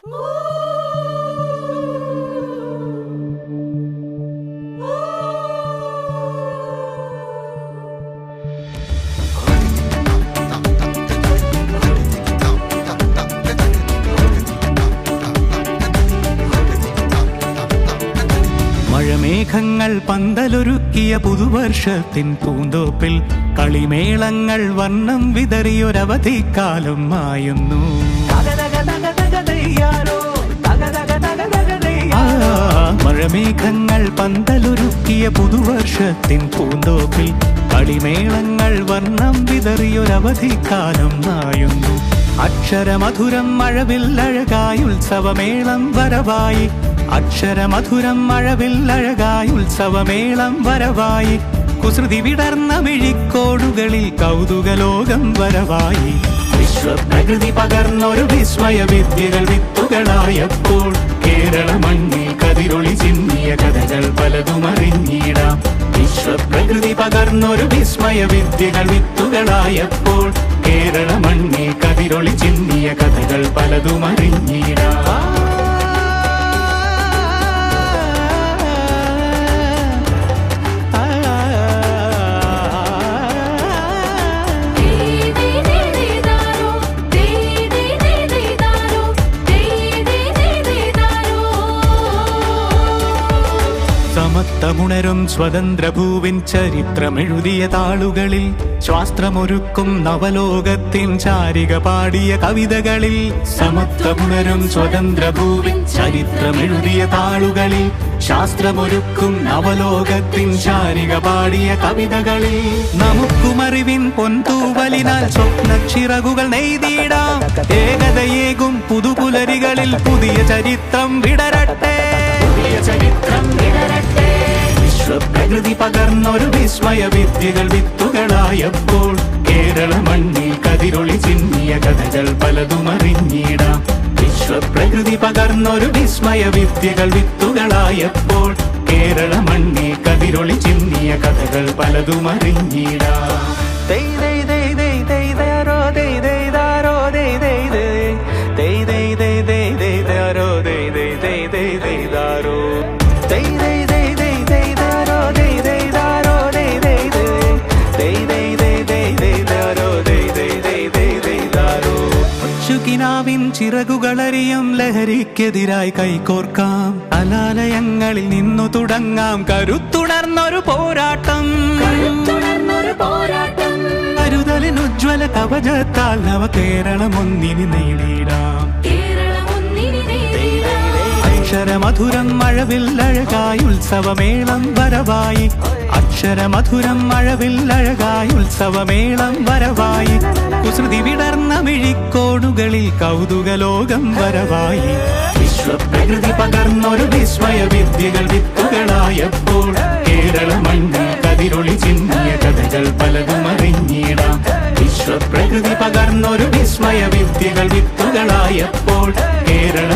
മഴമേഘങ്ങൾ പന്തലൊരുക്കിയ പുതുവർഷത്തിൻ പൂന്തോപ്പിൽ കളിമേളങ്ങൾ വർണ്ണം വിതറിയൊരവധിക്കാലം മായുന്നു. മഴമേഘങ്ങൾ പന്തലൊരുക്കിയ പുതുവർഷത്തിൻ പൂന്തോപ്പിൽ കളിമേളങ്ങൾ വർണ്ണം വിതറിയൊരവധിക്കാലം മായുന്നു. അക്ഷരമധുരം മഴവില്ലഴകായി ഉത്സവമേളം വരവായി, അക്ഷരമധുരം മഴവില്ലഴകായി ഉത്സവമേളം വരവായി, കുസൃതി വിടർന്ന മിഴിക്കോടുകളിൽ കൗതുകലോകം വരവായി. വിശ്വപ്രകൃതി പകർന്നൊരു വിസ്മയ വിദ്യകൾ വിത്തുകളായപ്പോൾ കേരള മണ്ണിൽ കതിരൊളി ചിന്നിയ കഥകൾ പലതും അറിഞ്ഞിടാം. വിശ്വപ്രകൃതി പകർന്നൊരു വിസ്മയ വിദ്യകൾ വിത്തുകളായപ്പോൾ കേരള മണ്ണിൽ കതിരൊളി ചിന്നിയ കഥകൾ പലതും അറിഞ്ഞിടാം. സമത്വമുണരും സ്വതന്ത്രഭൂവിൻ ചരിത്രമെഴുതിയ താളുകളിൽ, ശാസ്ത്രമൊരുക്കും നവലോകത്തിൻ ചാരിക പാടിയ കവിതകളിൽ. സമത്വമുണരും സ്വതന്ത്രഭൂവിൻ ചരിത്രമെഴുതിയ താളുകളിൽ, ശാസ്ത്രമൊരുക്കും നവലോകത്തിൻ ചാരിക പാടിയ കവിതകളിൽ. നമുക്കുമറിവിൻ പൊന്തൂവലിനാൽ സ്വപ്നച്ചിറകുകൾ നെയ്തിടാം. ഏകതയേകും പുതുപുലരികളിൽ പുതിയ ചരിത്രം വിടരട്ടെ, പുതിയ ചരിത്രം വിടരട്ടെ. വിശ്വപ്രകൃതി പകർന്നൊരു വിസ്മയ വിദ്യകൾ വിത്തുകളായപ്പോൾ കേരള മണ്ണിൽ കതിരൊളി ചിന്നിയ കഥകൾ പലതും അറിഞ്ഞിടാം. വിശ്വപ്രകൃതി പകർന്നൊരു വിസ്മയ വിദ്യകൾ വിത്തുകളായപ്പോൾ കേരള മണ്ണിൽ കതിരൊളി ചിന്നിയ കഥകൾ പലതും അറിഞ്ഞിടാം. ിൻ ചിറകുകളറിയും ലഹരിക്കെതിരായി കൈകോർക്കാം. അലാലയങ്ങളിൽ നിന്നു തുടങ്ങാം കരുത്തുണർന്നൊരു പോരാട്ടം. കരുതലിനുജ്വല കവചത്താൽ നവ കേരളം ഒന്നിനി നേടിയിടാം. അക്ഷരമധുരം മഴവില്ലഴകായി ഉത്സവമേളം വരവായി, അക്ഷരമധുരം മഴവില്ലഴകായി ഉത്സവമേളം വരവായി, കുസൃതി വിടർന്ന മിഴിക്കോടുകളിൽ കൗതുകലോകം വരവായി. വിശ്വപ്രകൃതി പകർന്നൊരു വിസ്മയ വിദ്യകൾ വിത്തുകളായപ്പോൾ കേരള മണ്ണിൽ കതിരൊളി ചിന്നിയ കഥകൾ പലതും അറിഞ്ഞിടാം. വിശ്വപ്രകൃതി പകർന്നൊരു വിസ്മയ വിദ്യകൾ വിത്തുകളായപ്പോൾ കേരള